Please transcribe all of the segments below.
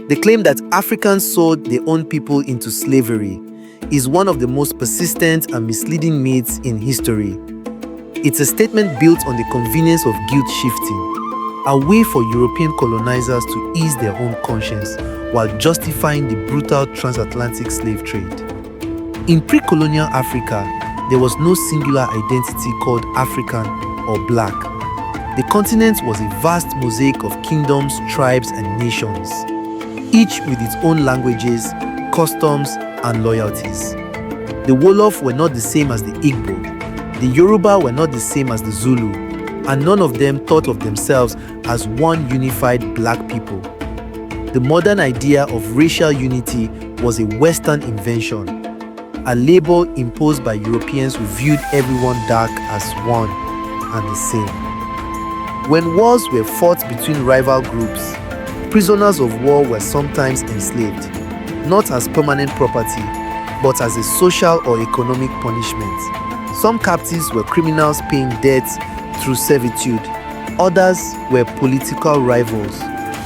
The claim that Africans sold their own people into slavery is one of the most persistent and misleading myths in history. It's a statement built on the convenience of guilt shifting, a way for European colonizers to ease their own conscience while justifying the brutal transatlantic slave trade. In pre-colonial Africa, there was no singular identity called African or Black. The continent was a vast mosaic of kingdoms, tribes, and nations, each with its own languages, customs, and loyalties. The Wolof were not the same as the Igbo, the Yoruba were not the same as the Zulu, and none of them thought of themselves as one unified Black people. The modern idea of racial unity was a Western invention, a label imposed by Europeans who viewed everyone dark as one and the same. When wars were fought between rival groups, prisoners of war were sometimes enslaved, not as permanent property, but as a social or economic punishment. Some captives were criminals paying debts through servitude, others were political rivals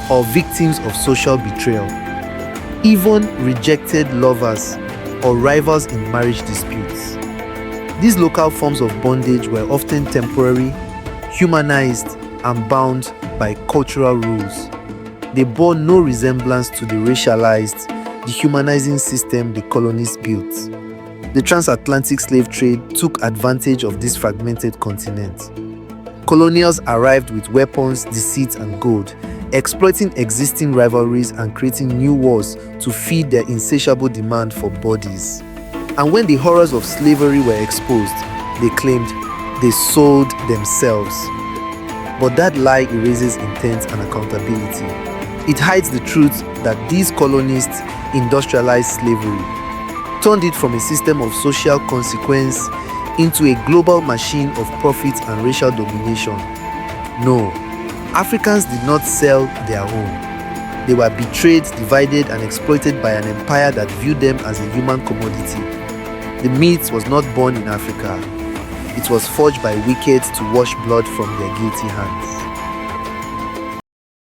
or victims of social betrayal. Even rejected lovers or rivals in marriage disputes. These local forms of bondage were often temporary, humanized, and bound by cultural rules. They bore no resemblance to the racialized, dehumanizing system the colonists built. The transatlantic slave trade took advantage of this fragmented continent. Colonials arrived with weapons, deceit, and gold, exploiting existing rivalries and creating new wars to feed their insatiable demand for bodies. And when the horrors of slavery were exposed, they claimed they sold themselves. But that lie erases intent and accountability. It hides the truth that these colonists industrialized slavery, turned it from a system of social consequence into a global machine of profit and racial domination. No, Africans did not sell their own. They were betrayed, divided, and exploited by an empire that viewed them as a human commodity. The myth was not born in Africa. It was forged by wicked to wash blood from their guilty hands.